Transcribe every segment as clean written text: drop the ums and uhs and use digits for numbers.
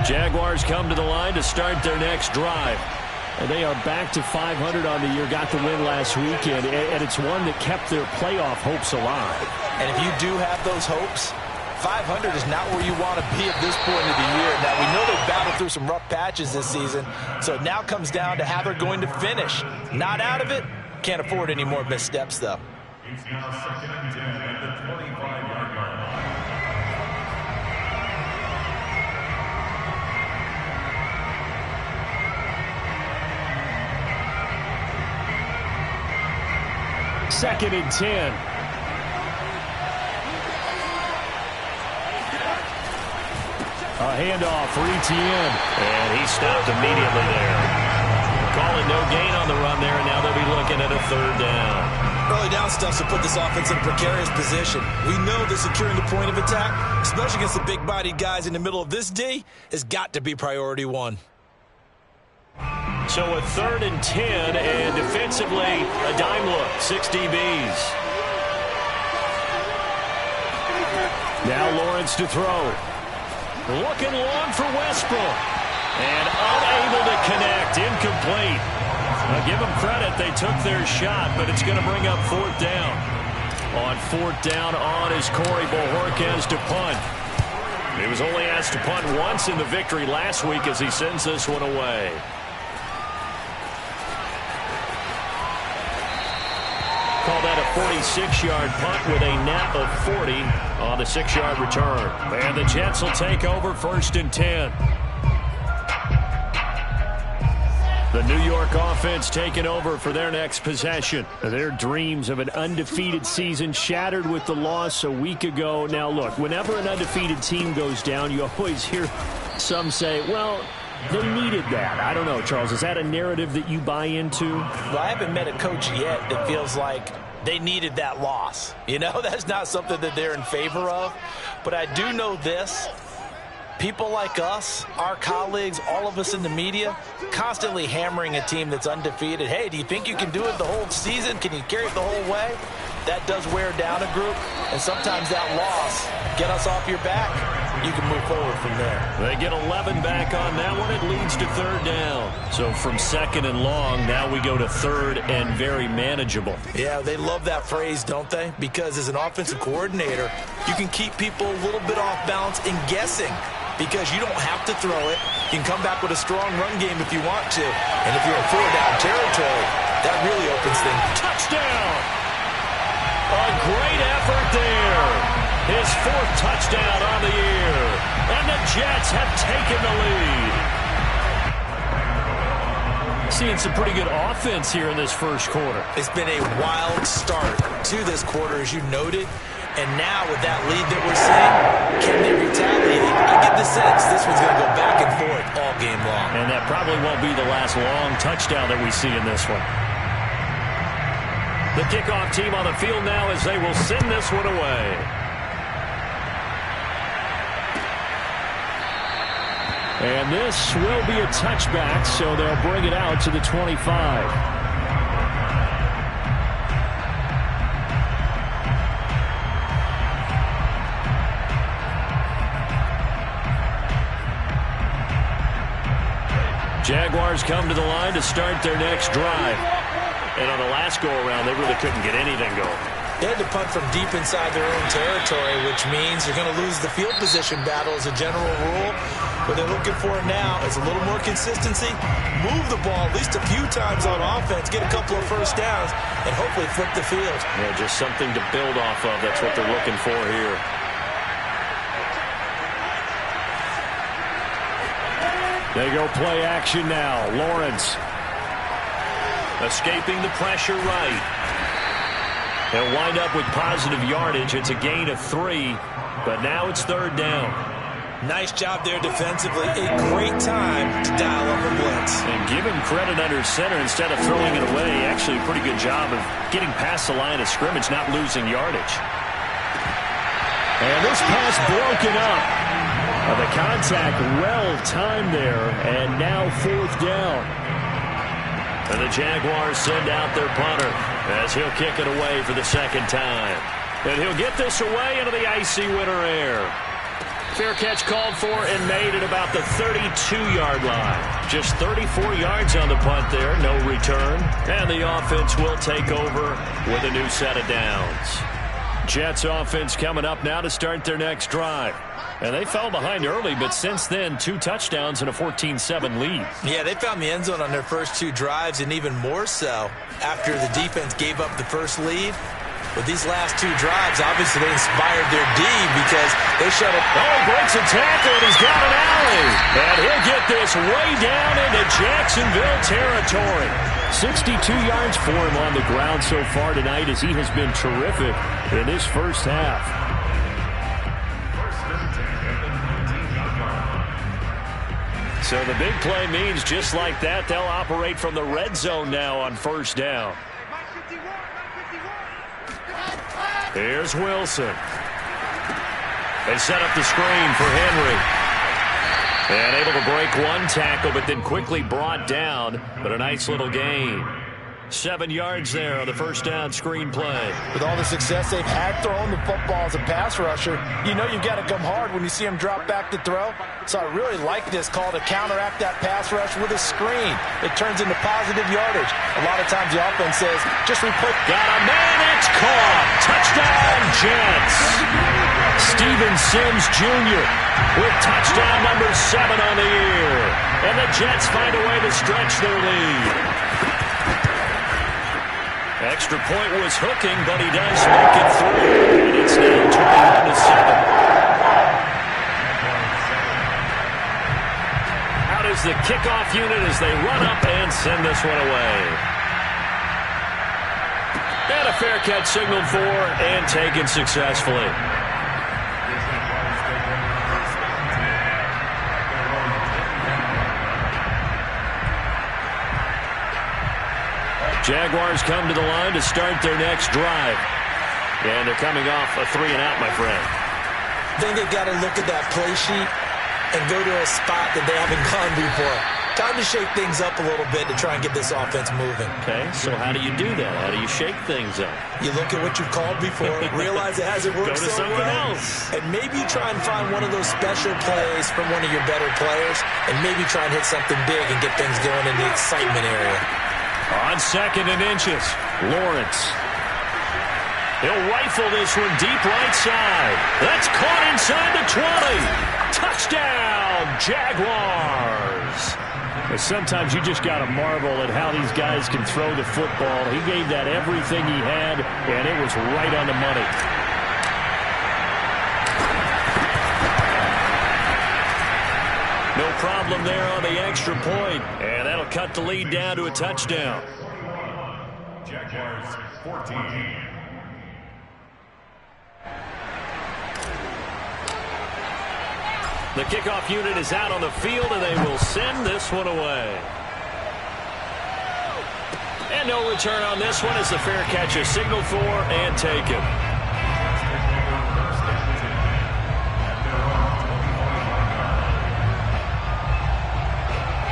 Jaguars come to the line to start their next drive. And they are back to 500 on the year, got the win last weekend, and it's one that kept their playoff hopes alive. And if you do have those hopes, 500 is not where you want to be at this point of the year. Now, we know they've battled through some rough patches this season, so it now comes down to how they're going to finish. Not out of it, can't afford any more missteps, though. It's now 2nd and 10 at the 25-yard line. Second and 10. A handoff for Etienne. And he stopped immediately there. Calling no gain on the run there, and now they'll be looking at a 3rd down. Early down stuff to put this offense in a precarious position. We know that securing the point of attack, especially against the big-bodied guys in the middle of this D, has got to be priority one. So a 3rd and 10, and defensively, a dime look, 6 DBs. Now Lawrence to throw. Looking long for Westbrook. And unable to connect, incomplete. Now give them credit, they took their shot, but it's going to bring up 4th down. On 4th down on is Corey Bojorquez to punt. He was only asked to punt once in the victory last week as he sends this one away. Call that a 46-yard punt with a net of 40 on the 6-yard return. And the Jets will take over 1st and 10. The New York offense taking over for their next possession. Their dreams of an undefeated season shattered with the loss a week ago. Now, look, whenever an undefeated team goes down, you always hear some say, well, they needed that. I don't know, Charles. Is that a narrative that you buy into? Well, I haven't met a coach yet that feels like they needed that loss. You know, that's not something that they're in favor of. But I do know this. People like us, our colleagues, all of us in the media, constantly hammering a team that's undefeated. Hey, do you think you can do it the whole season? Can you carry it the whole way? That does wear down a group, and sometimes that loss, get us off your back, you can move forward from there. They get 11 back on that one. It leads to 3rd down. So from 2nd and long, now we go to 3rd and very manageable. Yeah, they love that phrase, don't they? Because as an offensive coordinator, you can keep people a little bit off balance and guessing. Because you don't have to throw it. You can come back with a strong run game if you want to. And if you're in 4-down territory, that really opens things. Touchdown! A great effort there. His 4th touchdown on the year. And the Jets have taken the lead. Seeing some pretty good offense here in this first quarter. It's been a wild start to this quarter, as you noted. And now with that lead that we're seeing, can they retaliate? I get the sense this one's going to go back and forth all game long. And that probably won't be the last long touchdown that we see in this one. The kickoff team on the field now as they will send this one away. And this will be a touchback, so they'll bring it out to the 25. Jaguars come to the line to start their next drive. And on the last go-around, they really couldn't get anything going. They had to punt from deep inside their own territory, which means you're going to lose the field position battle as a general rule. What they're looking for now is a little more consistency, move the ball at least a few times on offense, get a couple of 1st downs, and hopefully flip the field. Yeah, just something to build off of. That's what they're looking for here. They go play action now. Lawrence escaping the pressure right. They'll wind up with positive yardage. It's a gain of 3, but now it's 3rd down. Nice job there defensively. A great time to dial up a blitz. And give him credit under center instead of throwing it away. Actually a pretty good job of getting past the line of scrimmage, not losing yardage. And this pass broken up. The contact well-timed there, and now 4th down. And the Jaguars send out their punter as he'll kick it away for the 2nd time. And he'll get this away into the icy winter air. Fair catch called for and made at about the 32-yard line. Just 34 yards on the punt there, no return. And the offense will take over with a new set of downs. Jets offense coming up now to start their next drive. And they fell behind early, but since then, 2 touchdowns and a 14-7 lead. Yeah, they found the end zone on their first 2 drives, and even more so after the defense gave up the first lead. But these last 2 drives, obviously they inspired their D because they shut it. Oh, he breaks a tackle, and he's got an alley. And he'll get this way down into Jacksonville territory. 62 yards for him on the ground so far tonight as he has been terrific in this first half. So the big play means just like that, they'll operate from the red zone now on first down. Here's Wilson. They set up the screen for Henry. And able to break 1 tackle, but then quickly brought down. But a nice little gain. 7 yards there on the first down screen play. With all the success they've had throwing the football as a pass rusher, you know you've got to come hard when you see them drop back to throw. So I really like this call to counteract that pass rush with a screen. It turns into positive yardage. A lot of times the offense says, just replay. Got a man, it's caught. Touchdown, Jets. Steven Sims Jr. with touchdown number 7 on the year. And the Jets find a way to stretch their lead. Extra point was hooking, but he does make it through. And it's now 21-7. Out is the kickoff unit as they run up and send this one away. And a fair catch signaled for and taken successfully. Jaguars come to the line to start their next drive. And they're coming off a 3-and-out, my friend. I think they've got to look at that play sheet and go to a spot that they haven't gone before. Time to shake things up a little bit to try and get this offense moving. Okay, so how do you do that? How do you shake things up? You look at what you've called before, realize it hasn't worked so well, else. and maybe try and find one of those special plays from one of your better players, and maybe try and hit something big and get things going in the excitement area. On 2nd and inches, Lawrence. He'll rifle this one deep right side. That's caught inside the 20. Touchdown, Jaguars. And sometimes you just got to marvel at how these guys can throw the football. He gave that everything he had, and it was right on the money. No problem there on the extra point, and that'll cut the lead down to a touchdown. Jaguars 14. The kickoff unit is out on the field, and they will send this one away. And no return on this one as the fair catch is signaled for and taken.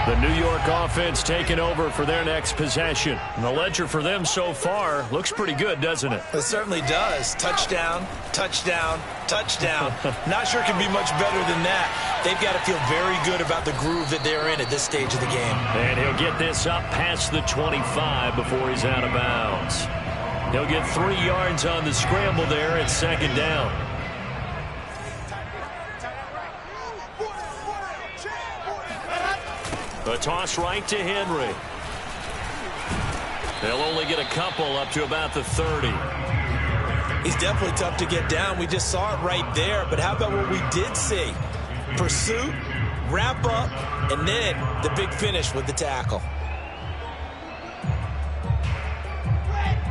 The New York offense taking over for their next possession. And the ledger for them so far looks pretty good, doesn't it? It certainly does. Touchdown, touchdown, touchdown. Not sure it can be much better than that. They've got to feel very good about the groove that they're in at this stage of the game. And he'll get this up past the 25 before he's out of bounds. He'll get 3 yards on the scramble there at 2nd down. A toss right to Henry. They'll only get a couple up to about the 30. He's definitely tough to get down. We just saw it right there. But how about what we did see? Pursuit, wrap up, and then the big finish with the tackle.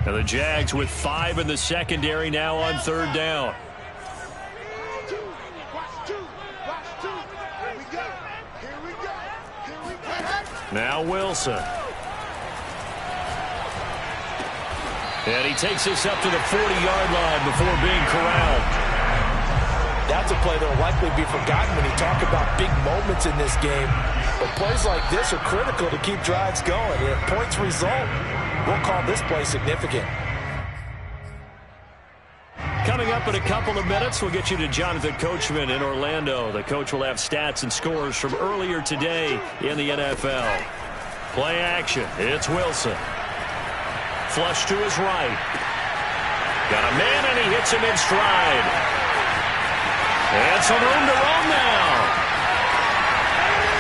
And the Jags with 5 in the secondary now on 3rd down. Now Wilson. And he takes this up to the 40-yard line before being corralled. That's a play that will likely be forgotten when you talk about big moments in this game. But plays like this are critical to keep drives going. And if points result, we'll call this play significant. Coming up up in a couple of minutes. We'll get you to Jonathan Coachman in Orlando. The coach will have stats and scores from earlier today in the NFL. Play action. It's Wilson. Flush to his right. Got a man, and he hits him in stride. And some room to roam now.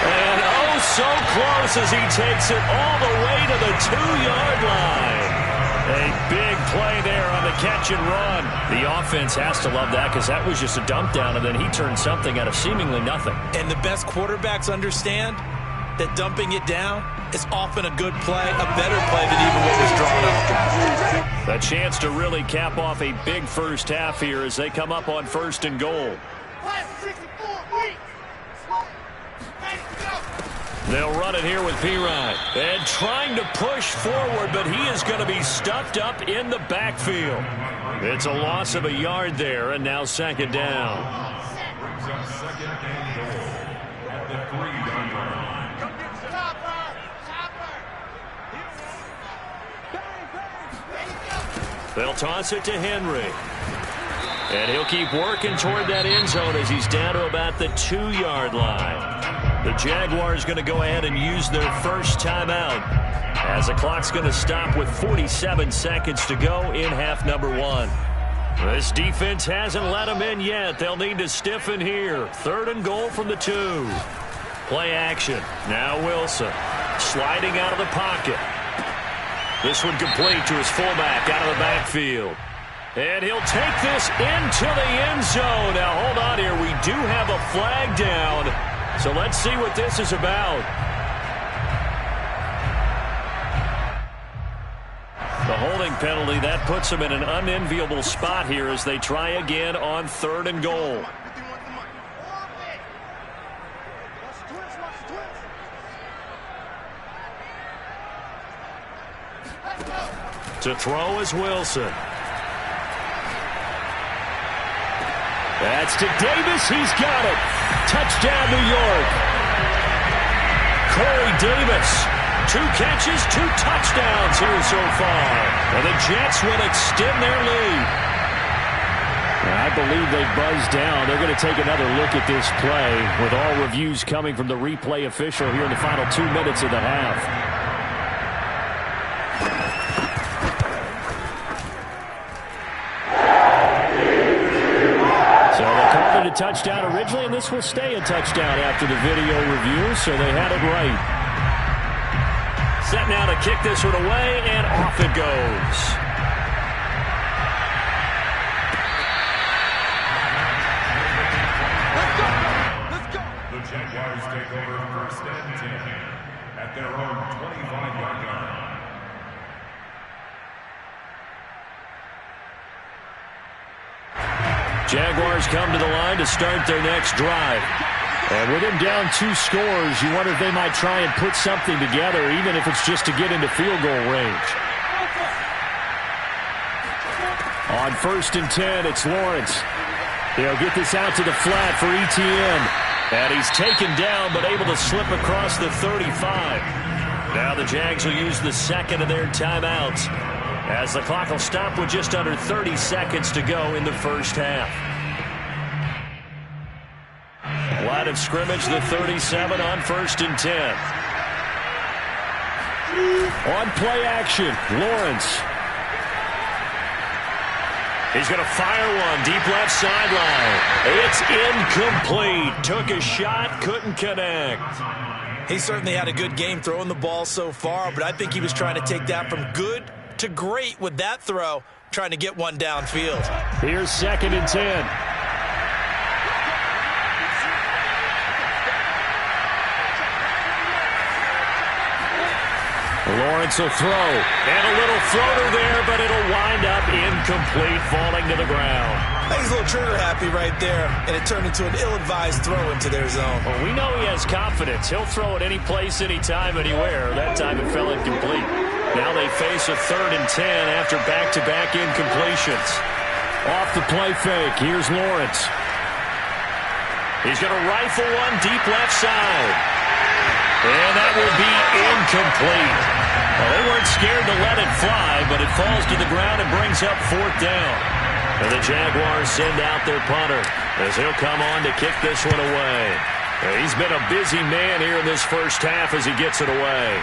And oh, so close as he takes it all the way to the 2-yard line. A big play there on the catch and run. The offense has to love that because that was just a dump down, and then he turned something out of seemingly nothing. And the best quarterbacks understand that dumping it down is often a good play, a better play than even what was drawn up. A chance to really cap off a big first half here as they come up on 1st and goal. They'll run it here with Pirine. And trying to push forward, but he is going to be stuffed up in the backfield. It's a loss of a yard there, and now 2nd down. Brings up 2nd and goal at the 3-yard line. They'll toss it to Henry. And he'll keep working toward that end zone as he's down to about the 2-yard line. The Jaguars going to go ahead and use their first timeout as the clock's going to stop with 47 seconds to go in half number 1. This defense hasn't let them in yet. They'll need to stiffen here. 3rd and goal from the 2. Play action. Now Wilson sliding out of the pocket. This one complete to his fullback out of the backfield. And he'll take this into the end zone. Now hold on here. We do have a flag down. So let's see what this is about. The holding penalty, that puts them in an unenviable spot here as they try again on 3rd and goal. To throw is Wilson. That's to Davis. He's got it. Touchdown, New York. Corey Davis. 2 catches, 2 touchdowns here so far. And the Jets will extend their lead. I believe they buzzed down. They're going to take another look at this play with all reviews coming from the replay official here in the final 2 minutes of the half. A touchdown originally, and this will stay a touchdown after the video review, so they had it right. Set now to kick this one away, and off it goes. Let's go. The Jaguars take over 1st and 10 at their own 25-yard line. Jaguars come to the line to start their next drive. And with them down 2 scores, you wonder if they might try and put something together, even if it's just to get into field goal range. On 1st and 10, it's Lawrence. They'll get this out to the flat for Etienne. And he's taken down, but able to slip across the 35. Now the Jags will use the 2nd of their timeouts, as the clock will stop with just under 30 seconds to go in the first half. Line of scrimmage, the 37 on 1st and 10. On play action, Lawrence. He's going to fire one, deep left sideline. It's incomplete. Took a shot, couldn't connect. He certainly had a good game throwing the ball so far, but I think he was trying to take that from good to great with that throw, trying to get one downfield. Here's 2nd and 10. Lawrence will throw, and a little floater there, but it'll wind up incomplete, falling to the ground. He's a little trigger happy right there, and it turned into an ill-advised throw into their zone. Well, we know he has confidence. He'll throw it any place, anytime, anywhere. That time it fell incomplete. Now they face a 3rd and 10 after back-to-back incompletions. Off the play fake, here's Lawrence. He's going to rifle one deep left side. And that will be incomplete. Well, they weren't scared to let it fly, but it falls to the ground and brings up 4th down. And the Jaguars send out their punter as he'll come on to kick this one away. He's been a busy man here in this first half as he gets it away.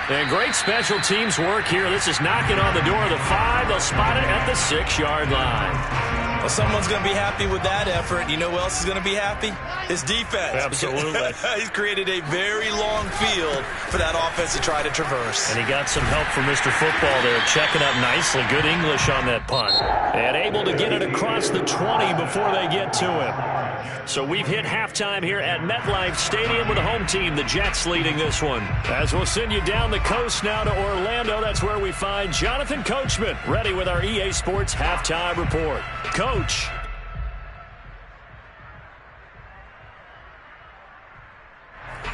And great special teams work here. This is knocking on the door of the 5. They'll spot it at the 6-yard line. Well, someone's going to be happy with that effort. You know who else is going to be happy? His defense. Absolutely. He's created a very long field for that offense to try to traverse. And he got some help from Mr. Football there, checking up nicely. Good English on that punt. And able to get it across the 20 before they get to him. So we've hit halftime here at MetLife Stadium with the home team, the Jets, leading this one. As we'll send you down the coast now to Orlando, that's where we find Jonathan Coachman, ready with our EA Sports halftime report. Coach.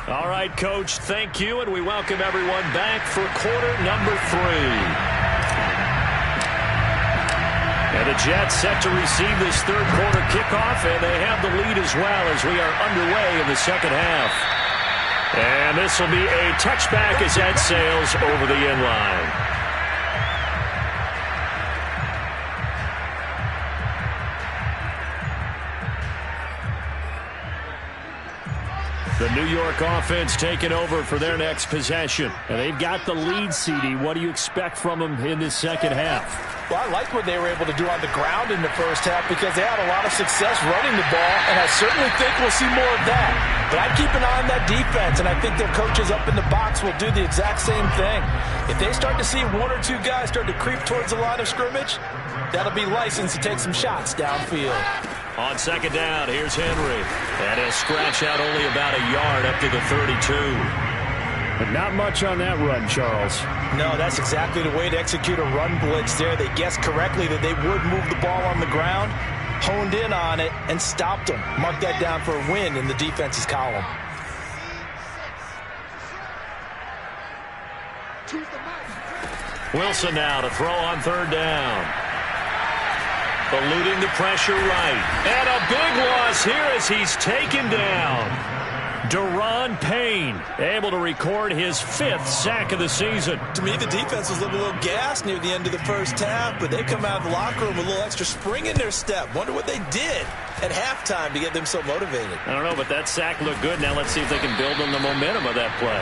All right, Coach, thank you, and we welcome everyone back for quarter number 3. And the Jets set to receive this third quarter kickoff, and they have the lead as well as we are underway in the second half. And this will be a touchback as that sails over the end line. The New York offense taking over for their next possession. And they've got the lead, CD. What do you expect from them in this second half? Well, I like what they were able to do on the ground in the first half because they had a lot of success running the ball, and I certainly think we'll see more of that. But I'd keep an eye on that defense, and I think their coaches up in the box will do the exact same thing. If they start to see 1 or 2 guys start to creep towards the line of scrimmage, that'll be license to take some shots downfield. On second down, here's Henry. And he'll scratch out only about a yard up to the 32. But not much on that run, Charles. No, that's exactly the way to execute a run blitz there. They guessed correctly that they would move the ball on the ground, honed in on it, and stopped them. Mark that down for a win in the defense's column. Wilson now to throw on third down. Eluding the pressure right. And a big loss here as he's taken down. Deron Payne able to record his 5th sack of the season. To me, the defense was looking a little gassed near the end of the first half, but they come out of the locker room with a little extra spring in their step. Wonder what they did at halftime to get them so motivated. I don't know, but that sack looked good. Now let's see if they can build on the momentum of that play.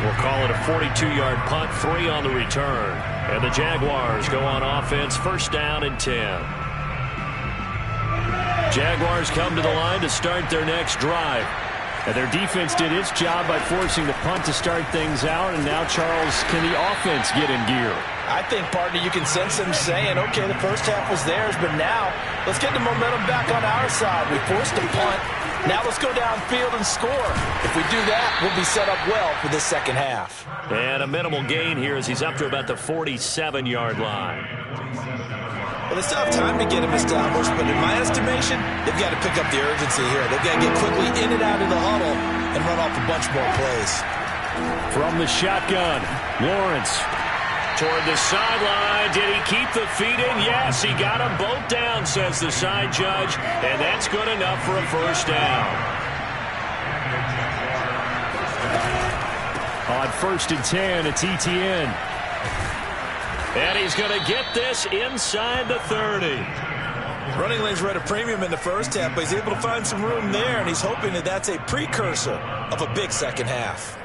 We'll call it a 42-yard punt, 3 on the return. And the Jaguars go on offense, first down and 10. Jaguars come to the line to start their next drive. And their defense did its job by forcing the punt to start things out. And now, Charles, can the offense get in gear? I think, partner, you can sense them saying, okay, the first half was theirs, but now let's get the momentum back on our side. We forced a punt. Now let's go downfield and score. If we do that, we'll be set up well for this second half. And a minimal gain here as he's up to about the 47-yard line. Well, they still have time to get him established, but in my estimation, they've got to pick up the urgency here. They've got to get quickly in and out of the huddle and run off a bunch more plays. From the shotgun, Lawrence toward the sideline. Did he keep the feet in? Yes, he got them both down, says the side judge, and that's good enough for a first down. On first and 10, it's Etienne. And he's going to get this inside the 30. Running lanes were at a premium in the first half, but he's able to find some room there, and he's hoping that that's a precursor of a big second half.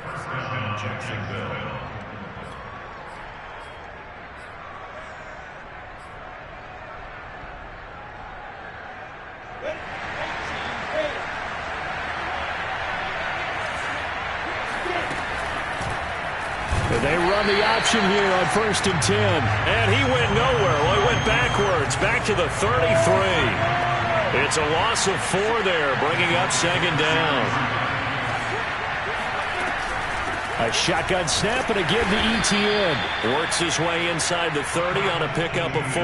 They run the option here on first and 10. And he went nowhere. Well, he went backwards, back to the 33. It's a loss of 4 there, bringing up second down. A shotgun snap and again to Etienne. Works his way inside the 30 on a pickup of 4.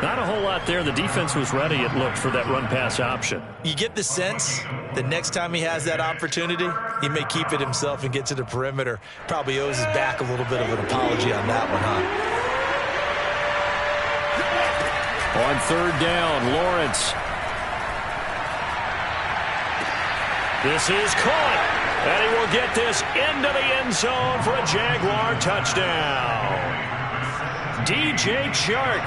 Not a whole lot there. The defense was ready, it looked, for that run-pass option. You get the sense that next time he has that opportunity, he may keep it himself and get to the perimeter. Probably owes his back a little bit of an apology on that one, huh? On third down, Lawrence. This is caught. And he will get this into the end zone for a Jaguar touchdown. DJ Chark,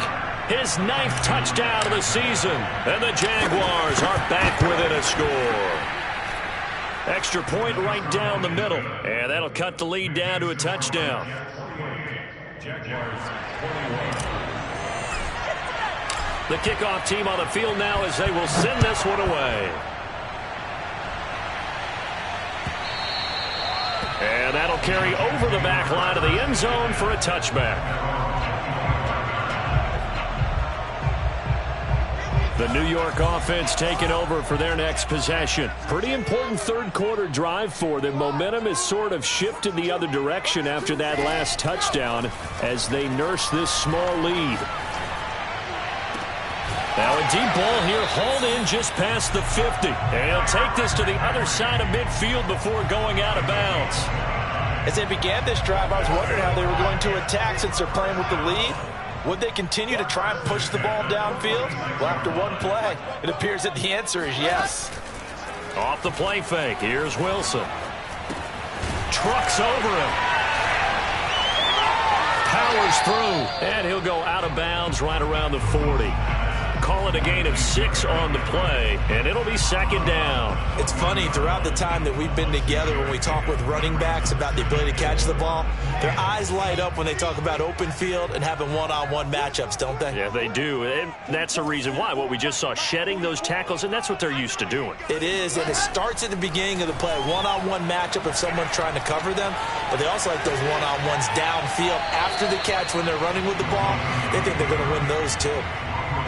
his 9th touchdown of the season. And the Jaguars are back within a score. Extra point right down the middle. And that'll cut the lead down to a touchdown. Jaguars 21. The kickoff team on the field now as they will send this one away. And that'll carry over the back line of the end zone for a touchback. The New York offense taking over for their next possession. Pretty important third quarter drive for them. Momentum has sort of shifted the other direction after that last touchdown as they nurse this small lead. Now a deep ball here, hauled in just past the 50. And he'll take this to the other side of midfield before going out of bounds. As they began this drive, I was wondering how they were going to attack since they're playing with the lead. Would they continue to try and push the ball downfield? Well, after one play, it appears that the answer is yes. Off the play fake, here's Wilson. Trucks over him. Powers through, and he'll go out of bounds right around the 40. Call it a gain of 6 on the play, and it'll be second down. It's funny, throughout the time that we've been together, when we talk with running backs about the ability to catch the ball, their eyes light up when they talk about open field and having one-on-one matchups, don't they? Yeah, they do, and that's the reason why. What we just saw, shedding those tackles, and that's what they're used to doing. It is, and it starts at the beginning of the play. One-on-one matchup if someone's trying to cover them, but they also like those one-on-ones downfield after the catch when they're running with the ball. They think they're going to win those too.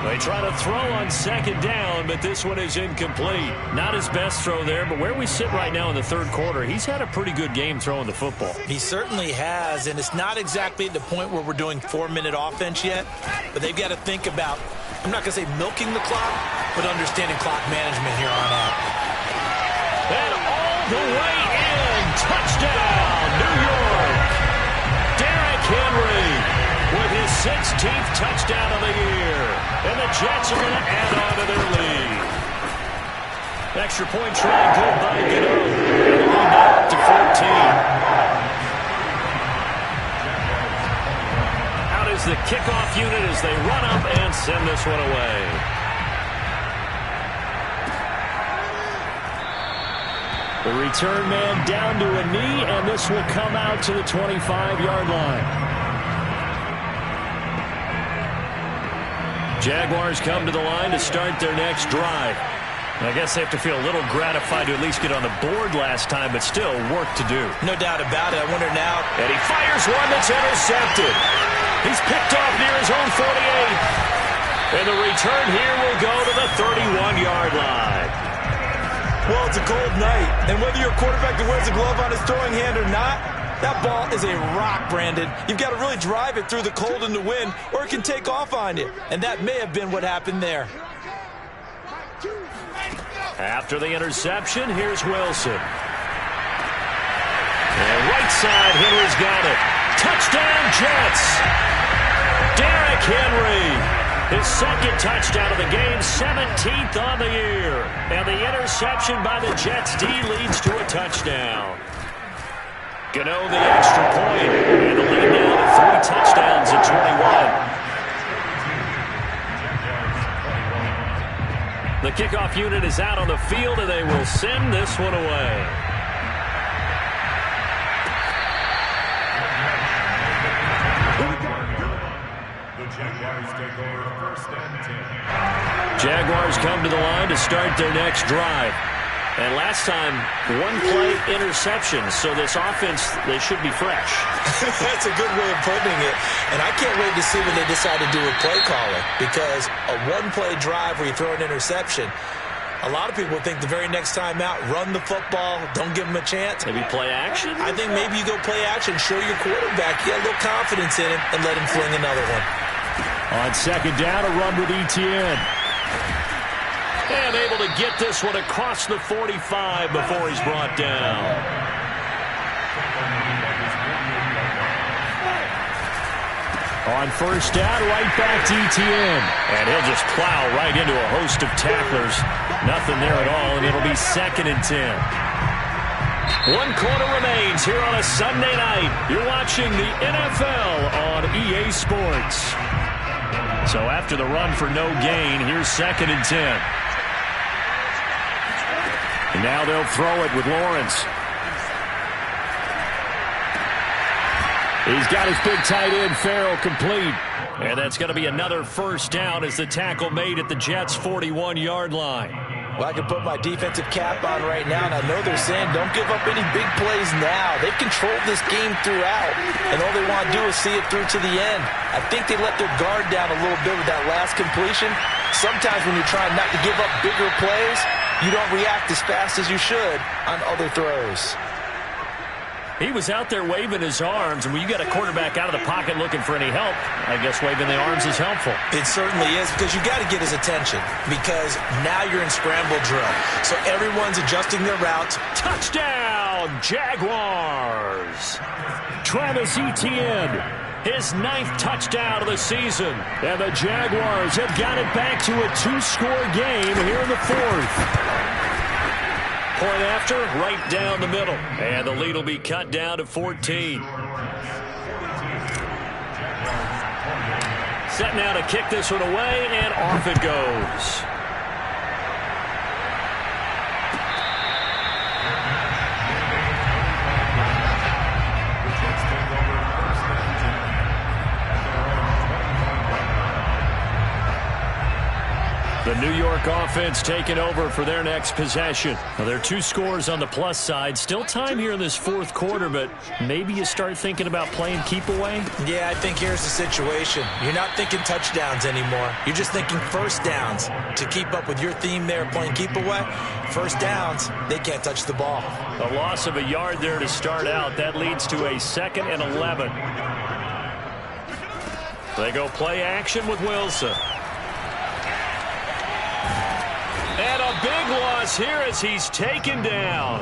They try to throw on second down, but this one is incomplete. Not his best throw there, but where we sit right now in the third quarter, he's had a pretty good game throwing the football. He certainly has, and it's not exactly at the point where we're doing 4-minute offense yet, but they've got to think about, I'm not going to say milking the clock, but understanding clock management here on out. And all the way in, touchdown, New York. Derrick Henry with his 16th touchdown of the year. And the Jets are going to add on to their lead. Extra point try good by Gano. And the lead now up to 14. Out is the kickoff unit as they run up and send this one away. The return man down to a knee, and this will come out to the 25-yard line. Jaguars come to the line to start their next drive. I guess they have to feel a little gratified to at least get on the board last time, but still work to do. No doubt about it. I wonder now. And he fires one that's intercepted. He's picked off near his own 48. And the return here will go to the 31-yard line. Well, it's a cold night, and whether you're a quarterback that wears a glove on his throwing hand or not, that ball is a rock, Brandon. You've got to really drive it through the cold and the wind, or it can take off on you. And that may have been what happened there. After the interception, here's Wilson. And right side, Henry's got it. Touchdown, Jets! Derrick Henry. His second touchdown of the game, 17th on the year. And the interception by the Jets D leads to a touchdown. Gano the extra point, and the lead now to 3 touchdowns at 21. The kickoff unit is out on the field, and they will send this one away. The Jaguars take over first and 10. Jaguars come to the line to start their next drive. And last time, one play interception, so this offense, they should be fresh. That's a good way of putting it. And I can't wait to see what they decide to do with play calling, because a one-play drive where you throw an interception, a lot of people think the very next time out, run the football, don't give them a chance. Maybe play action? I think maybe you go play action, show your quarterback, you got a little confidence in him, and let him fling another one. On second down, a run with Etienne. And able to get this one across the 45 before he's brought down. On first down, right back to Etienne. And he'll just plow right into a host of tacklers. Nothing there at all, and it'll be 2nd and 10. 1 quarter remains here on a Sunday night. You're watching the NFL on EA Sports. So after the run for no gain, here's 2nd and 10. And now they'll throw it with Lawrence. He's got his big tight end, Farrell, complete. And that's going to be another first down as the tackle made at the Jets' 41-yard line. Well, I can put my defensive cap on right now, and I know they're saying don't give up any big plays now. They've controlled this game throughout, and all they want to do is see it through to the end. I think they let their guard down a little bit with that last completion. Sometimes when you're trying not to give up bigger plays, you don't react as fast as you should on other throws. He was out there waving his arms, and when you got a quarterback out of the pocket looking for any help, I guess waving the arms is helpful. It certainly is, because you got to get his attention, because now you're in scramble drill. So everyone's adjusting their routes. Touchdown, Jaguars! Travis Etienne, his 9th touchdown of the season. And the Jaguars have got it back to a 2-score game here in the 4th. Point after, right down the middle. And the lead will be cut down to 14. Set now to kick this one away, and off it goes. The New York offense taking over for their next possession. Now, there are 2 scores on the plus side. Still time here in this 4th quarter, but maybe you start thinking about playing keep away? Yeah, I think here's the situation. You're not thinking touchdowns anymore. You're just thinking first downs. To keep up with your theme there, playing keep away, first downs, they can't touch the ball. A loss of a yard there to start out. That leads to a 2nd and 11. They go play action with Wilson. And a big loss here as he's taken down.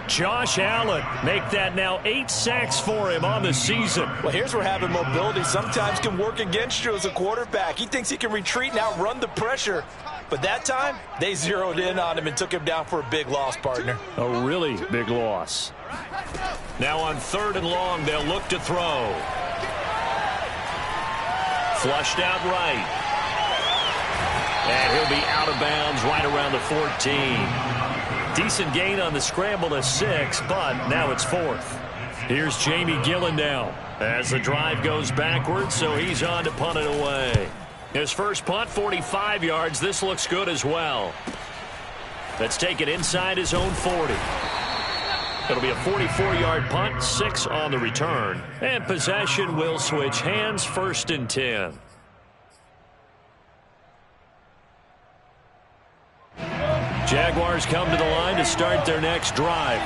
Josh Allen, make that now 8 sacks for him on the season. Well, here's where having mobility sometimes can work against you as a quarterback. He thinks he can retreat and outrun the pressure. But that time, they zeroed in on him and took him down for a big loss, partner. A really big loss. Now on 3rd and long, they'll look to throw. Flushed out right. And he'll be out of bounds right around the 14. Decent gain on the scramble to 6, but now it's 4th. Here's Jamie Gillen now as the drive goes backwards, so he's on to punt it away. His first punt, 45 yards. This looks good as well. Let's take it inside his own 40. It'll be a 44-yard punt, 6 on the return. And possession will switch hands, 1st and 10. Jaguars come to the line to start their next drive.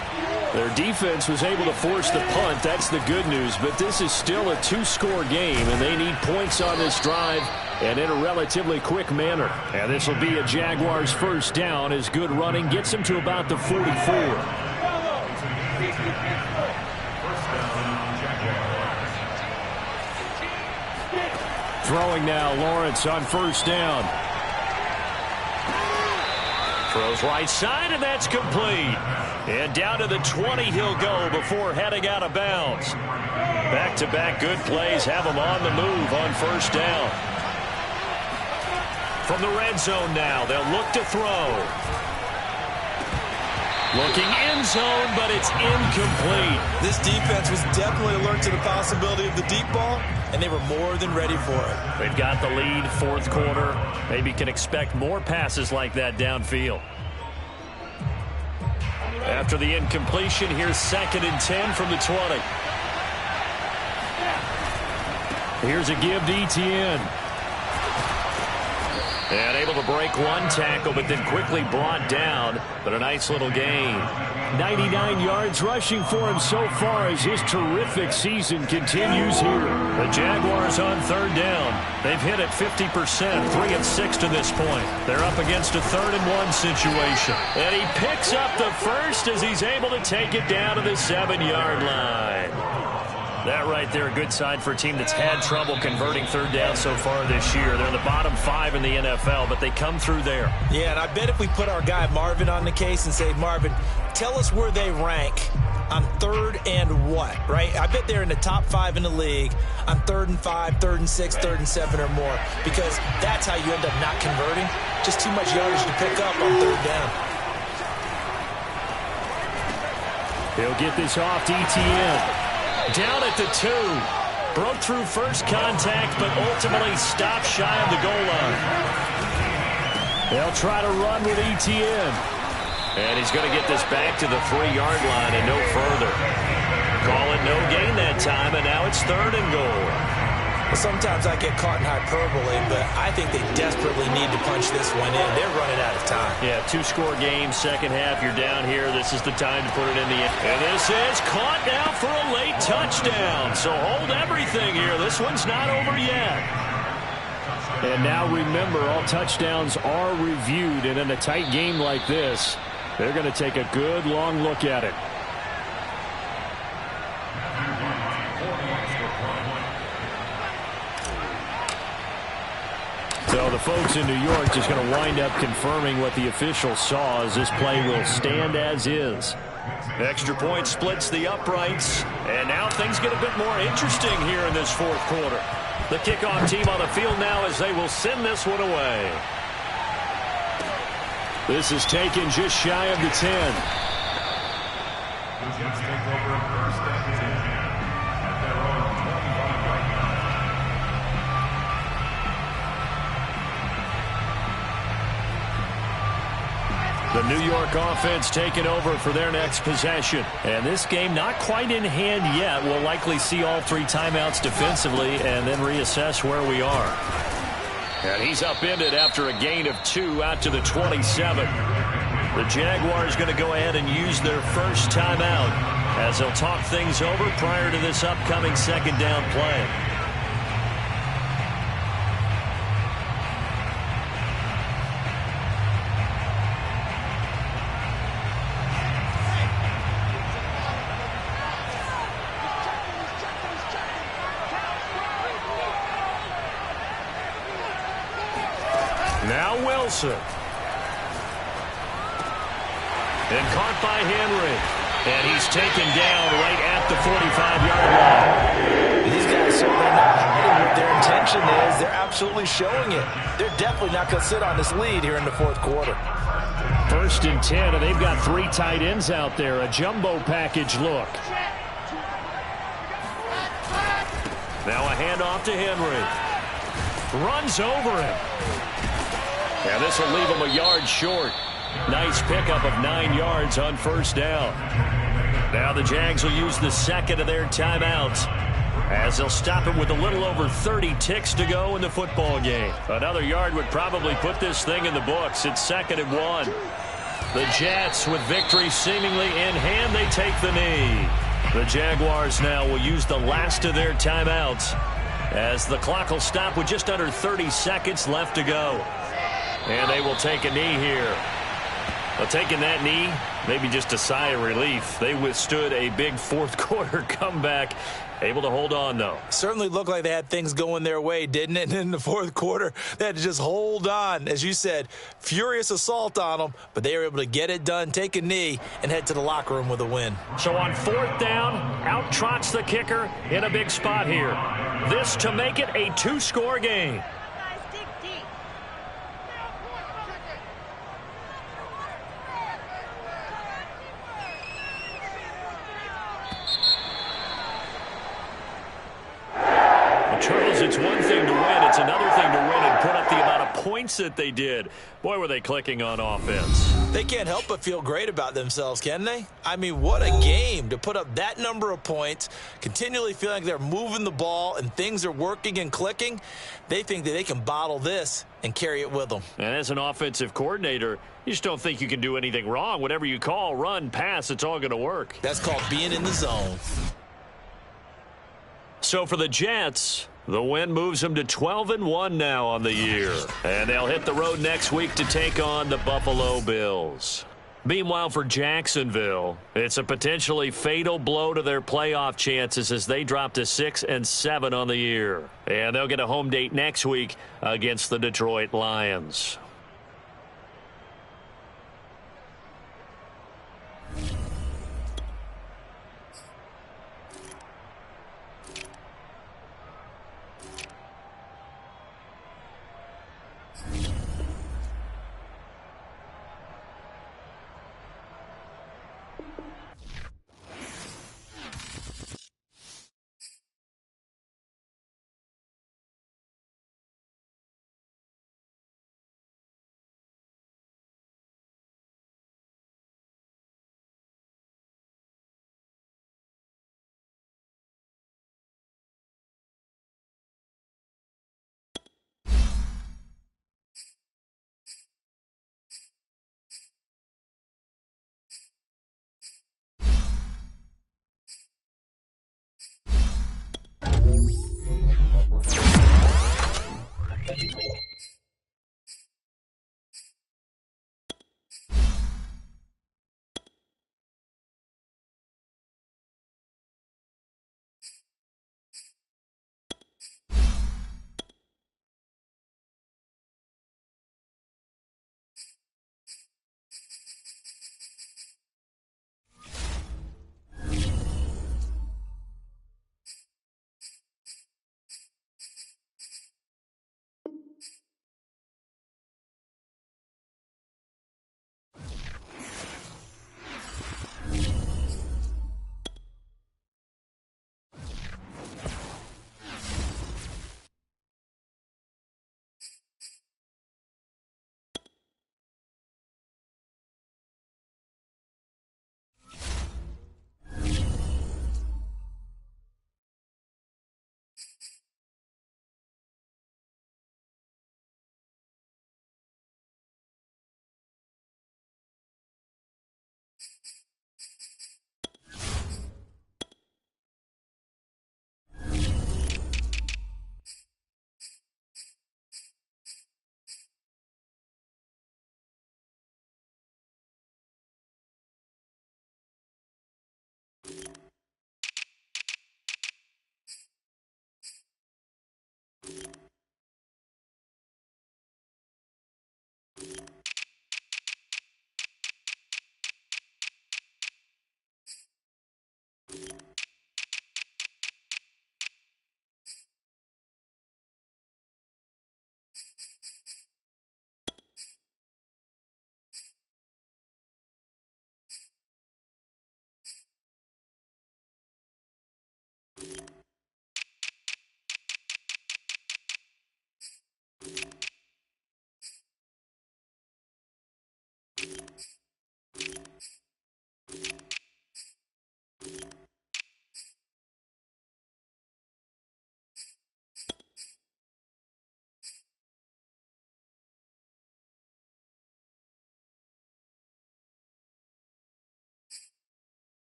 Their defense was able to force the punt. That's the good news. But this is still a 2-score game, and they need points on this drive and in a relatively quick manner. And this will be a Jaguars first down as good running gets them to about the 44. Throwing now, Lawrence on first down. Throws right side, and that's complete. And down to the 20 he'll go before heading out of bounds. Back-to-back good plays have him on the move on first down. From the red zone now, they'll look to throw. Looking end zone, but it's incomplete. This defense was definitely alert to the possibility of the deep ball, and they were more than ready for it. They've got the lead, 4th quarter. Maybe can expect more passes like that downfield. After the incompletion, here's 2nd and 10 from the 20. Here's a give to Etienne. And able to break one tackle, but then quickly brought down. But a nice little gain. 99 yards rushing for him so far as his terrific season continues here. The Jaguars on 3rd down. They've hit it 50%, 3 of 6 to this point. They're up against a 3rd and 1 situation. And he picks up the first as he's able to take it down to the 7-yard line. That right there, a good sign for a team that's had trouble converting third down so far this year. They're in the bottom 5 in the NFL, but they come through there. Yeah, and I bet if we put our guy Marvin on the case and say, Marvin, tell us where they rank on third and what, right? I bet they're in the top 5 in the league on 3rd and 5, 3rd and 6, 3rd and 7 or more, because that's how you end up not converting. Just too much yardage to pick up on third down. He'll get this off to ETN. Down at the 2. Broke through first contact, but ultimately stopped shy of the goal line. They'll try to run with ETN. And he's going to get this back to the 3-yard line and no further. Call it no gain that time, and now it's 3rd and goal. Well, sometimes I get caught in hyperbole, but I think they desperately need to punch this one in. They're running out of time. Yeah, 2-score game, second half, you're down here. This is the time to put it in the end. And this is caught now for a late touchdown. So hold everything here. This one's not over yet. And now remember, all touchdowns are reviewed. And in a tight game like this, they're going to take a good long look at it. So the folks in New York just going to wind up confirming what the officials saw, as this play will stand as is. Extra point splits the uprights, and now things get a bit more interesting here in this fourth quarter. The kickoff team on the field now as they will send this one away. This is taken just shy of the 10. The Jets take over first and 10 at their own 25-yard line. The New York offense taking over for their next possession. And this game not quite in hand yet. We'll likely see all 3 timeouts defensively and then reassess where we are. And he's upended after a gain of 2 out to the 27. The Jaguars going to go ahead and use their first timeout as they'll talk things over prior to this upcoming second down play. Now Wilson. And caught by Henry. And he's taken down right at the 45-yard line. These guys certainly not hiding what their intention is. They're absolutely showing it. They're definitely not going to sit on this lead here in the fourth quarter. 1st and 10, and they've got 3 tight ends out there. A jumbo package look. Now a handoff to Henry. Runs over him. And this will leave him a yard short. Nice pickup of 9 yards on first down. Now the Jags will use the second of their timeouts, as they'll stop it with a little over 30 ticks to go in the football game. Another yard would probably put this thing in the books. It's 2nd and 1. The Jets, with victory seemingly in hand, they take the knee. The Jaguars now will use the last of their timeouts, as the clock will stop with just under 30 seconds left to go. And they will take a knee here. Well, taking that knee, maybe just a sigh of relief. They withstood a big fourth quarter comeback. Able to hold on, though. Certainly looked like they had things going their way, didn't it? And in the fourth quarter, they had to just hold on. As you said, furious assault on them, but they were able to get it done, take a knee, and head to the locker room with a win. So on 4th down, out trots the kicker in a big spot here. This to make it a 2-score game. Charles, it's one thing to win. It's another thing to win and put up the amount of points that they did. Boy, were they clicking on offense. They can't help but feel great about themselves, can they? I mean, what a game to put up that number of points, continually feeling like they're moving the ball and things are working and clicking. They think that they can bottle this and carry it with them. And as an offensive coordinator, you just don't think you can do anything wrong. Whatever you call, run, pass, it's all going to work. That's called being in the zone. So for the Jets, the win moves them to 12-1 now on the year. And they'll hit the road next week to take on the Buffalo Bills. Meanwhile, for Jacksonville, it's a potentially fatal blow to their playoff chances as they drop to 6-7 on the year. And they'll get a home date next week against the Detroit Lions.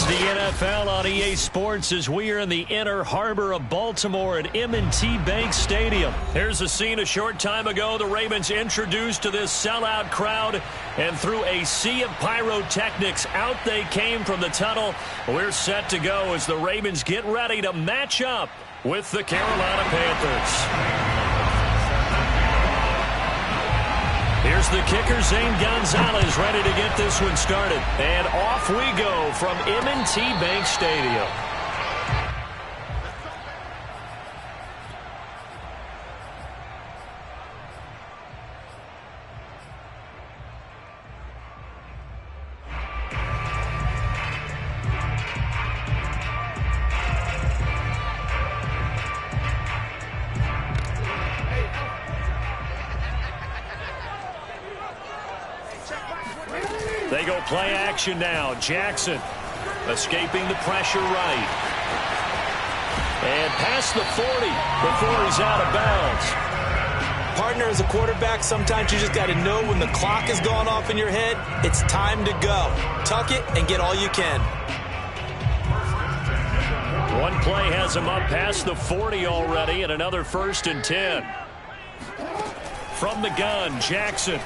the NFL on EA Sports as we are in the inner harbor of Baltimore at M&T Bank Stadium. Here's a scene a short time ago. The Ravens introduced to this sellout crowd, and through a sea of pyrotechnics, out they came from the tunnel. We're set to go as the Ravens get ready to match up with the Carolina Panthers. Here's the kicker, Zane Gonzalez, ready to get this one started. And off we go from M&T Bank Stadium. They go play action now. Jackson escaping the pressure right. And past the 40 before he's out of bounds. Partner, as a quarterback, sometimes you just got to know when the clock has gone off in your head, it's time to go. Tuck it and get all you can. One play has him up past the 40 already, and another 1st and 10. From the gun, Jackson.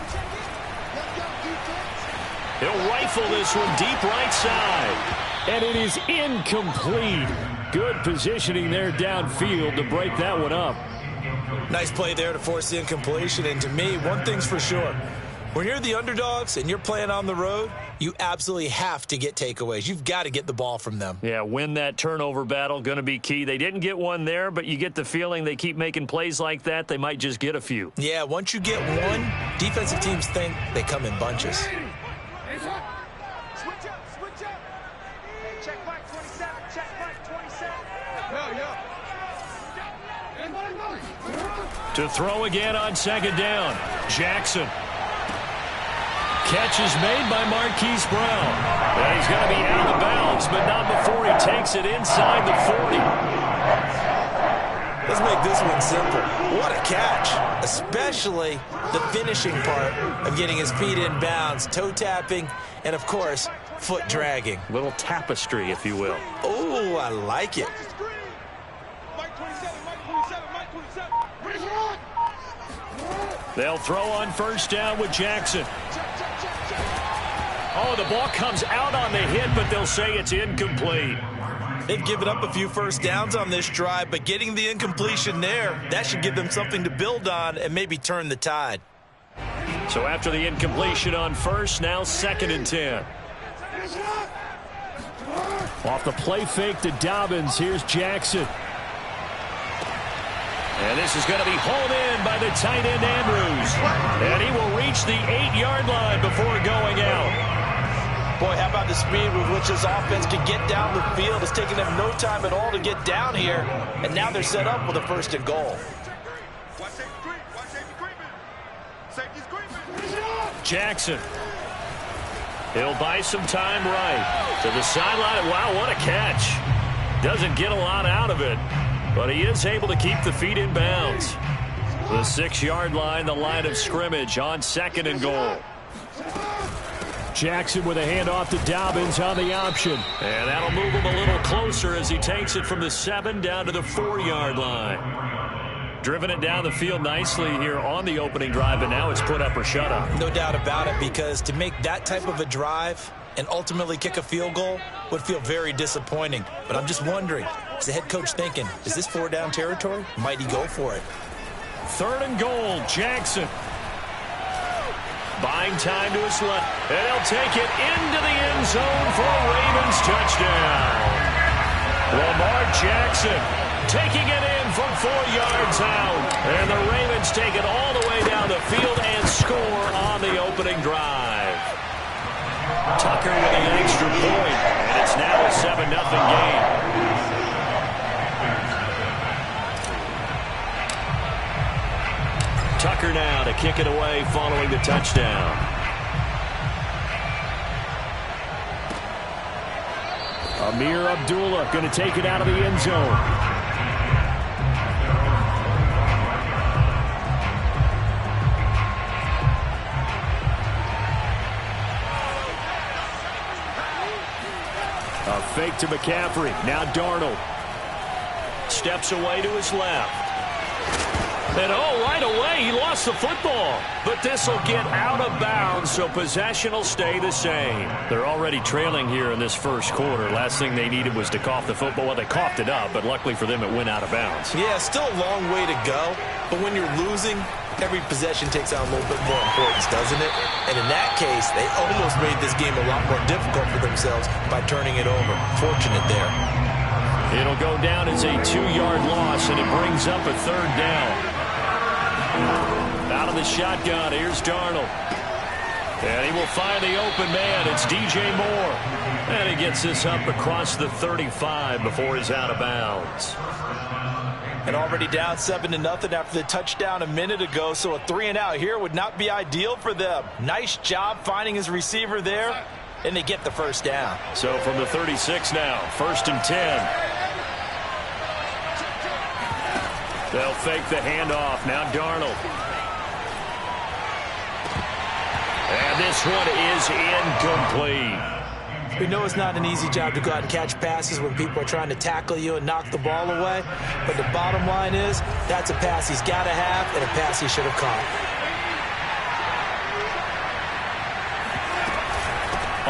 He'll rifle this one deep right side. And it is incomplete. Good positioning there downfield to break that one up. Nice play there to force the incompletion. And to me, one thing's for sure. When you're the underdogs and you're playing on the road, you absolutely have to get takeaways. You've got to get the ball from them. Yeah, win that turnover battle, going to be key. They didn't get one there, but you get the feeling they keep making plays like that, they might just get a few. Yeah, once you get one, defensive teams think they come in bunches. To throw again on 2nd down. Jackson. Catch is made by Marquise Brown. And he's going to be out of bounds, but not before he takes it inside the 40. Let's make this one simple. What a catch, especially the finishing part of getting his feet in bounds, toe tapping, and, of course, foot dragging. Little tapestry, if you will. Oh, I like it. They'll throw on 1st down with Jackson. Oh, the ball comes out on the hit, but they'll say it's incomplete. They've given up a few 1st downs on this drive, but getting the incompletion there, that should give them something to build on and maybe turn the tide. So after the incompletion on 1st, now 2nd and 10. Off the play fake to Dobbins, here's Jackson. And this is going to be hauled in by the tight end, Andrews. And he will reach the 8-yard line before going out. Boy, how about the speed with which this offense can get down the field? It's taking them no time at all to get down here. And now they're set up with a 1st and goal. Jackson. He'll buy some time right. To the sideline. Wow, what a catch. Doesn't get a lot out of it. But he is able to keep the feet in bounds. The 6-yard line, the line of scrimmage on 2nd and goal. Jackson with a handoff to Dobbins on the option. And that'll move him a little closer as he takes it from the 7 down to the 4-yard line. Driven it down the field nicely here on the opening drive, and now it's put up or shut up. No doubt about it, because to make that type of a drive and ultimately kick a field goal would feel very disappointing. But I'm just wondering, is the head coach thinking, is this 4-down territory? Might he go for it? 3rd and goal, Jackson. Buying time to his left, and he'll take it into the end zone for a Ravens touchdown. Lamar Jackson taking it in from 4 yards out. And the Ravens take it all the way down the field and score on the opening drive. Tucker with an extra point, and it's now a 7-0 game. Tucker now to kick it away following the touchdown. Amir Abdullah going to take it out of the end zone. A fake to McCaffrey. Now Darnold. Steps away to his left. And right away, he lost the football. But this will get out of bounds, so possession will stay the same. They're already trailing here in this first quarter. Last thing they needed was to cough the football. Well, they coughed it up, but luckily for them, it went out of bounds. Yeah, still a long way to go. But when you're losing, every possession takes on a little bit more importance, doesn't it? And in that case, they almost made this game a lot more difficult for themselves by turning it over. Fortunate there. It'll go down as a 2-yard loss, and it brings up a 3rd down. Out of the shotgun, here's Darnold. And he will find the open man. It's DJ Moore. And he gets this up across the 35 before he's out of bounds. And already down 7-0 after the touchdown a minute ago, so a 3-and-out here would not be ideal for them. Nice job finding his receiver there, and they get the first down. So from the 36 now, 1st and 10. They'll fake the handoff. Now Darnold. And this one is incomplete. We know it's not an easy job to go out and catch passes when people are trying to tackle you and knock the ball away. But the bottom line is, that's a pass he's got to have and a pass he should have caught.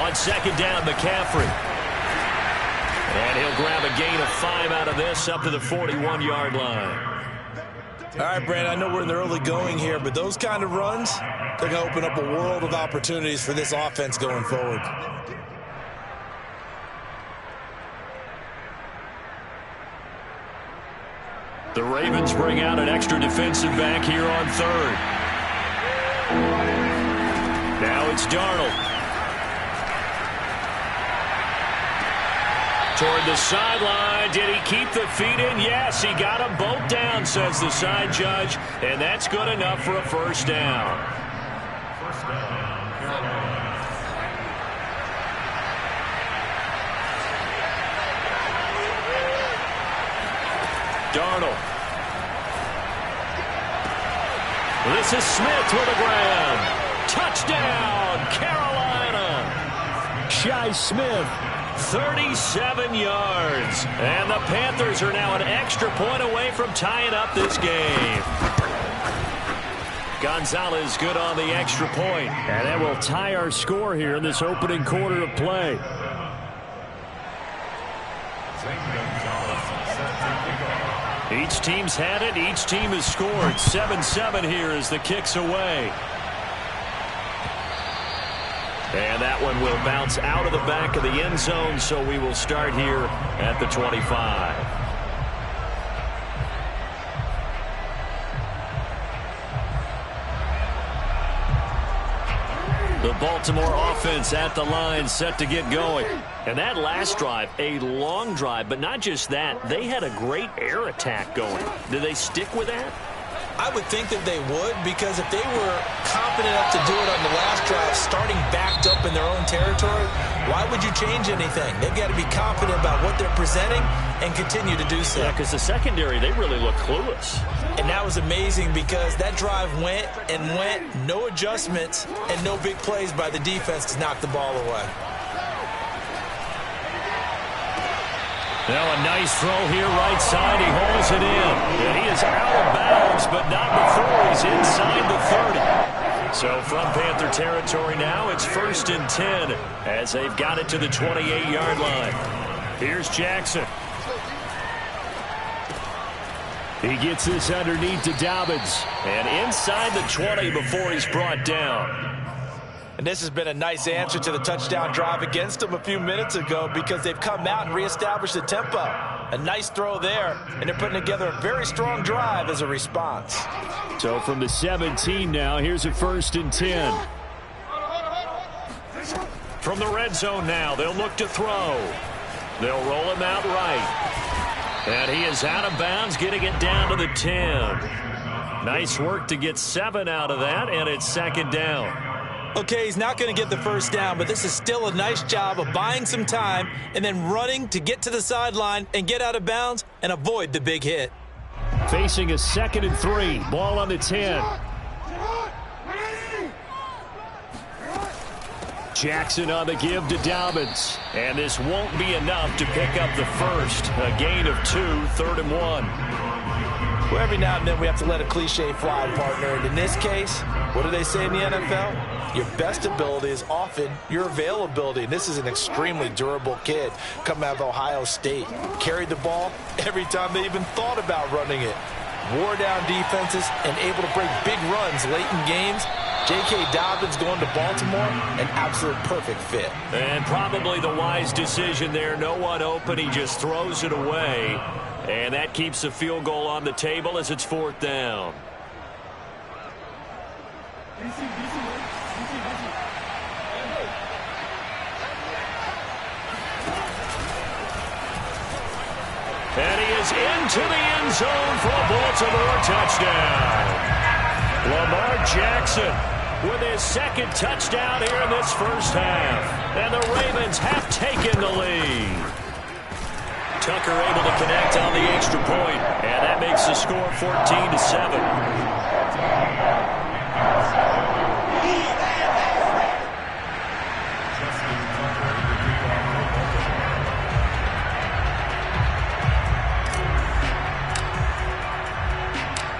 On 2nd down, McCaffrey. And he'll grab a gain of 5 out of this up to the 41-yard line. All right, Brandon, I know we're in the early going here, but those kind of runs, they're going to open up a world of opportunities for this offense going forward. The Ravens bring out an extra defensive back here on 3rd. Now it's Darnold. Toward the sideline. Did he keep the feet in? Yes, he got them both down, says the side judge. And that's good enough for a 1st down. Darnold. This is Smith with a grab. Touchdown, Carolina. Shi Smith. 37 yards. And the Panthers are now an extra point away from tying up this game. Gonzalez good on the extra point. And that will tie our score here in this opening quarter of play. Each team's had it. Each team has scored. 7-7 here as the kick's away. And that one will bounce out of the back of the end zone, so we will start here at the 25. The Baltimore offense at the line, set to get going. And that last drive, a long drive, but not just that. They had a great air attack going. Do they stick with that? I would think that they would, because if they were confident enough to do it on the last drive, starting backed up in their own territory, why would you change anything? They've got to be confident about what they're presenting and continue to do so. Yeah, because the secondary, they really look clueless. And that was amazing because that drive went and went, no adjustments and no big plays by the defense to knock the ball away. Now a nice throw here right side. He holds it in. And he is out of bounds, but not before he's inside the 30. So from Panther territory now, it's 1st and 10 as they've got it to the 28-yard line. Here's Jackson. He gets this underneath to Dobbins. And inside the 20 before he's brought down. And this has been a nice answer to the touchdown drive against them a few minutes ago because they've come out and reestablished the tempo. A nice throw there, and they're putting together a very strong drive as a response. So from the 17 now, here's a 1st and 10. From the red zone now, they'll look to throw. They'll roll him out right. And he is out of bounds, getting it down to the 10. Nice work to get 7 out of that, and it's 2nd down. Okay, he's not going to get the first down, but this is still a nice job of buying some time and then running to get to the sideline and get out of bounds and avoid the big hit. Facing a 2nd and 3. Ball on the 10. Jackson on the give to Dobbins. And this won't be enough to pick up the first. A gain of 2, 3rd and 1. Well, every now and then we have to let a cliche fly, partner. And in this case, what do they say in the NFL? Your best ability is often your availability. And this is an extremely durable kid coming out of Ohio State. Carried the ball every time they even thought about running it. Wore down defenses and able to break big runs late in games. J.K. Dobbins going to Baltimore, an absolute perfect fit. And probably the wise decision there. No one open. He just throws it away. And that keeps the field goal on the table as it's 4th down. And he is into the end zone for a Baltimore touchdown. Lamar Jackson with his 2nd touchdown here in this first half. And the Ravens have taken the lead. Tucker able to connect on the extra point, and that makes the score 14-7.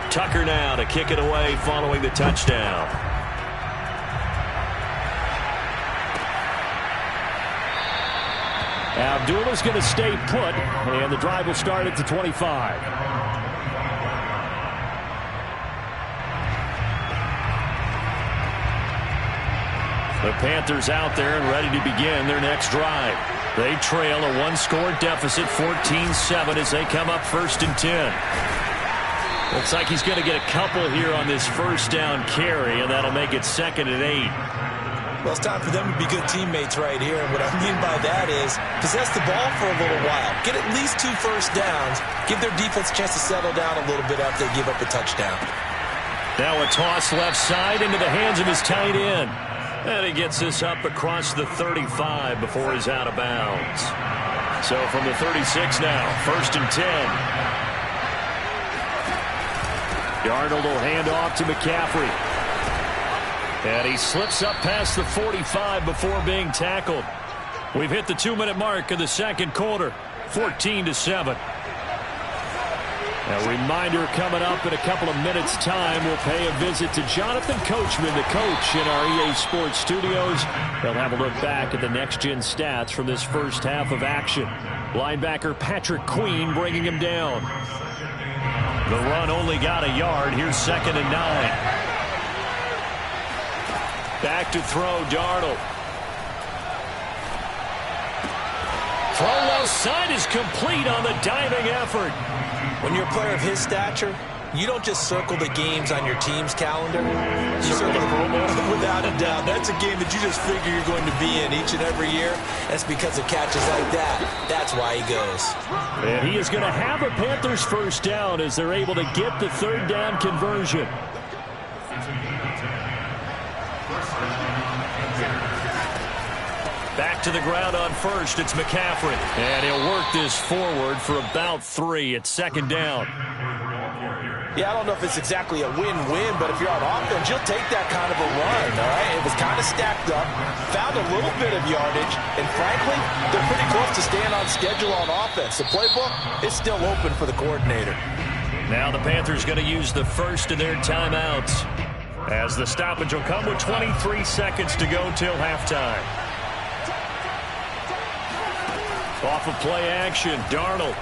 Tucker now to kick it away following the touchdown. Abdullah's going to stay put, and the drive will start at the 25. The Panthers out there and ready to begin their next drive. They trail a 1-score deficit, 14-7, as they come up 1st and 10. Looks like he's going to get a couple here on this first down carry, and that'll make it 2nd and 8. Well, it's time for them to be good teammates right here. And what I mean by that is possess the ball for a little while. Get at least 2 first downs. Give their defense a chance to settle down a little bit after they give up a touchdown. Now a toss left side into the hands of his tight end. And he gets this up across the 35 before he's out of bounds. So from the 36 now, 1st and 10. Darnold will hand off to McCaffrey. And he slips up past the 45 before being tackled. We've hit the 2-minute mark of the 2nd quarter, 14-7. A reminder coming up in a couple of minutes' time. We'll pay a visit to Jonathan Coachman, the coach in our EA Sports studios. They'll have a look back at the next-gen stats from this first half of action. Linebacker Patrick Queen bringing him down. The run only got a yard. Here's 2nd and 9. Back to throw, Darnold. Throw left side is complete on the diving effort. When you're a player of his stature, you don't just circle the games on your team's calendar. You circle the Pro Bowl. Without a doubt. That's a game that you just figure you're going to be in each and every year. That's because of catches like that. That's why he goes. And he is going to have a Panthers first down as they're able to get the 3rd down conversion. Back to the ground on 1st. It's McCaffrey. And he'll work this forward for about 3 at 2nd down. Yeah, I don't know if it's exactly a win-win, but if you're on offense, you'll take that kind of a run, all right? It was kind of stacked up, found a little bit of yardage, and frankly, they're pretty close to staying on schedule on offense. The playbook is still open for the coordinator. Now the Panthers going to use the first of their timeouts, as the stoppage will come with 23 seconds to go till halftime. Off of play action, Darnold.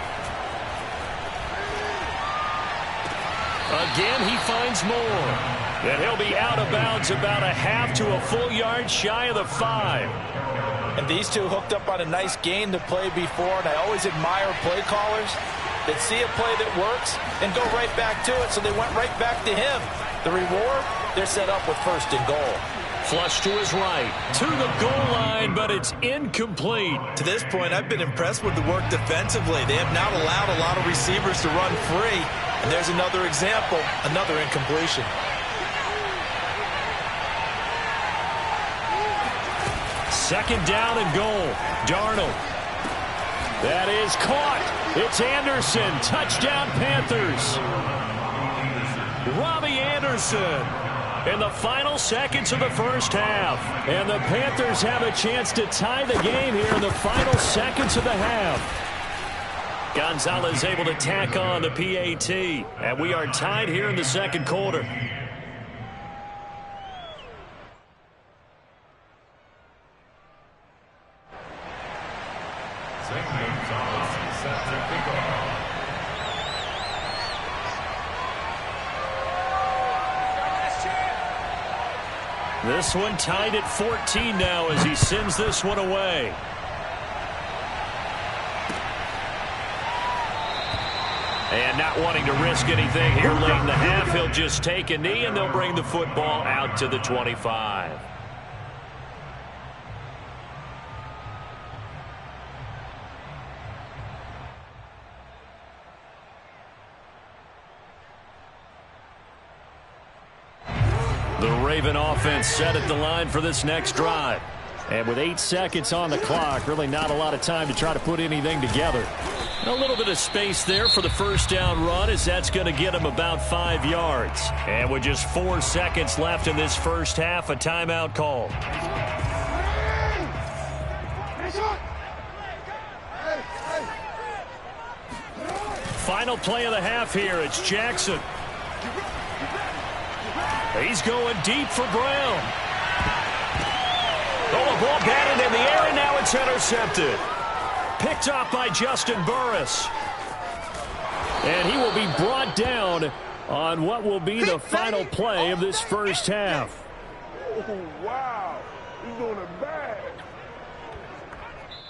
Again, he finds more. And he'll be out of bounds about a half to a full yard shy of the 5. And these two hooked up on a nice gain to play before, and I always admire play callers that see a play that works and go right back to it, so they went right back to him. The reward, they're set up with 1st and goal. Flush to his right, to the goal line, but it's incomplete. To this point, I've been impressed with the work defensively. They have not allowed a lot of receivers to run free. And there's another example, another incompletion. Second down and goal. Darnold. That is caught. It's Anderson. Touchdown, Panthers. Robbie Anderson. in the final seconds of the first half. And the Panthers have a chance to tie the game here in the final seconds of the half. Gonzalez able to tack on the PAT. And we are tied here in the second quarter. This one tied at 14 now as he sends this one away. And not wanting to risk anything here late in the half, he'll just take a knee and they'll bring the football out to the 25. The Raven offense set at the line for this next drive. And with 8 seconds on the clock, really not a lot of time to try to put anything together. A little bit of space there for the first down run, as that's going to get him about 5 yards. And with just 4 seconds left in this first half, a timeout call. Final play of the half here. It's Jackson. He's going deep for Brown. Oh, the ball batted in the air, and now it's intercepted. Picked off by Justin Burris. And he will be brought down on what will be the final play of this first half. Oh, wow. He's on a bag.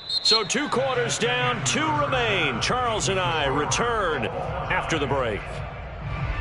So 2 quarters down, 2 remain. Charles and I return after the break.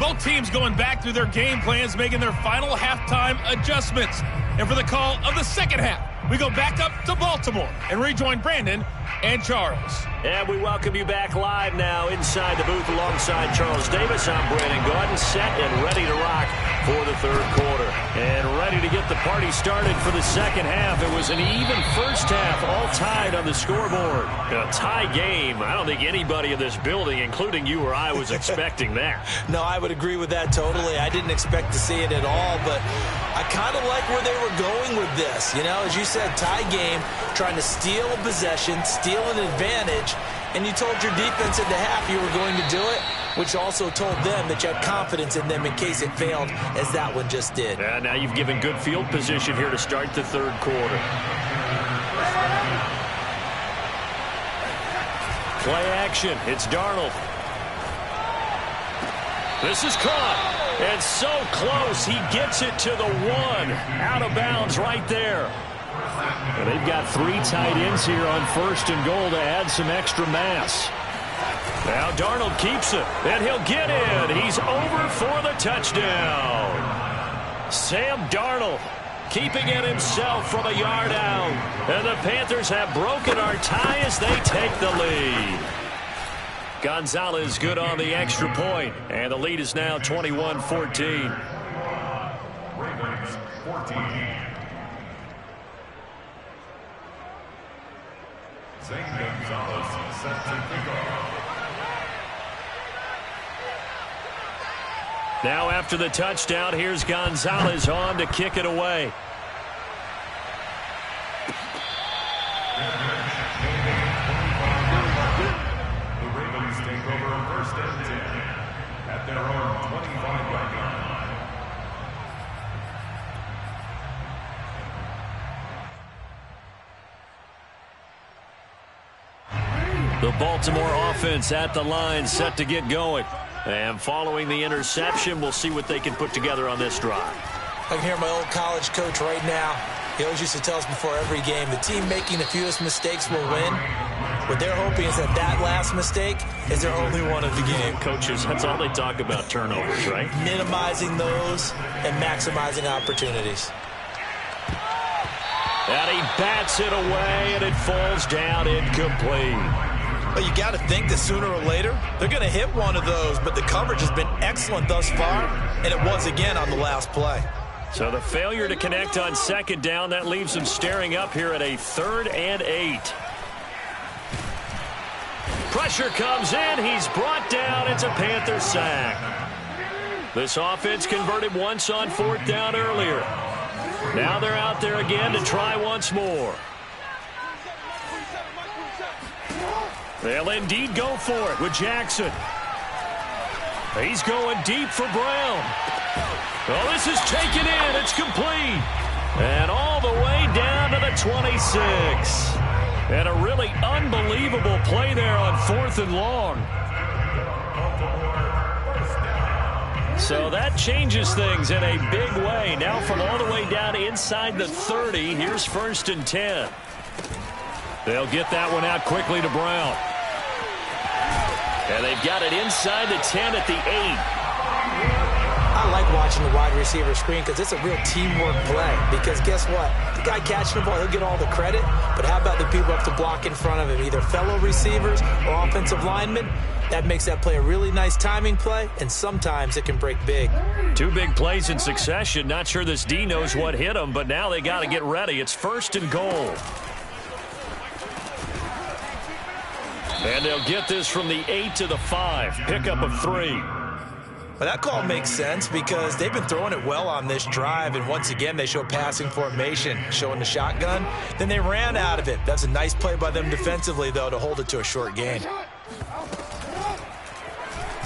Both teams going back through their game plans, making their final halftime adjustments. And for the call of the second half, we go back up to Baltimore and rejoin Brandon and Charles. And we welcome you back live now inside the booth alongside Charles Davis. I'm Brandon Gordon, set and ready to rock for the third quarter. And ready to get the party started for the second half. It was an even first half, all tied on the scoreboard. A tie game. I don't think anybody in this building, including you or I, was expecting that. No, I would agree with that totally. I didn't expect to see it at all, but I kind of like where they were going with this. You know, as you said, tie game, trying to steal a possession, steal an advantage, and you told your defense at the half you were going to do it, which also told them that you had confidence in them in case it failed, as that one just did. And now you've given good field position here to start the third quarter. Play action. It's Darnold. This is caught. And so close. He gets it to the 1. Out of bounds right there. And they've got 3 tight ends here on first and goal to add some extra mass. Now Darnold keeps it, and he'll get in. He's over for the touchdown. Sam Darnold keeping it himself from a yard out. And the Panthers have broken our tie as they take the lead. Gonzalez good on the extra point, and the lead is now 21-14. Ravens 14. Zane Gonzalez set to kick off. Now after the touchdown, here's Gonzalez on to kick it away. The Ravens take over first and 10 at their own 25-yard line. The Baltimore offense at the line, set to get going. And following the interception, we'll see what they can put together on this drive. I can hear my old college coach right now. He always used to tell us before every game, the team making the fewest mistakes will win. What they're hoping is that that last mistake is their only one of the game. Coaches, that's all they talk about, turnovers, right? Minimizing those and maximizing opportunities. And he bats it away, and it falls down incomplete. But you got to think that sooner or later, they're going to hit one of those. But the coverage has been excellent thus far, and it was again on the last play. So the failure to connect on second down, that leaves them staring up here at a 3rd and 8. Pressure comes in. He's brought down. It's a Panther sack. This offense converted once on 4th down earlier. Now they're out there again to try once more. They'll indeed go for it with Jackson. He's going deep for Brown. Oh, this is taken in. It's complete. And all the way down to the 26. And a really unbelievable play there on 4th and long. So that changes things in a big way. Now from all the way down inside the 30, here's 1st and 10. They'll get that one out quickly to Brown. And they've got it inside the 10 at the 8. I like watching the wide receiver screen because it's a real teamwork play. Because guess what? The guy catching the ball, he'll get all the credit. But how about the people up to block in front of him, either fellow receivers or offensive linemen? That makes that play a really nice timing play, and sometimes it can break big. 2 big plays in succession. Not sure this D knows what hit him, but now they got to get ready. It's 1st and goal. And they'll get this from the 8 to the 5. Pickup of 3. Well, that call makes sense because they've been throwing it well on this drive, and once again they show passing formation, showing the shotgun. Then they ran out of it. That's a nice play by them defensively, though, to hold it to a short gain.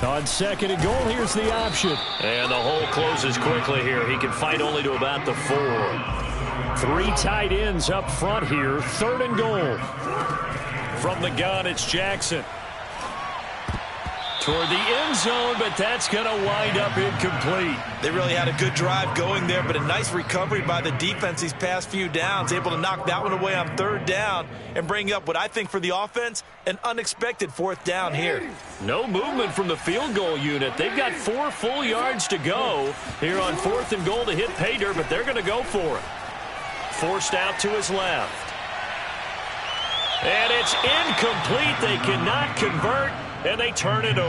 On 2nd and goal, here's the option. And the hole closes quickly here. He can fight only to about the 4. 3 tight ends up front here. 3rd and goal. From the gun, it's Jackson. Toward the end zone, but that's going to wind up incomplete. They really had a good drive going there, but a nice recovery by the defense these past few downs, able to knock that one away on 3rd down and bring up what I think for the offense, an unexpected 4th down here. No movement from the field goal unit. They've got 4 full yards to go here on 4th and goal to hit pay dirt, but they're going to go for it. Forced out to his left. And it's incomplete. They cannot convert, and they turn it over.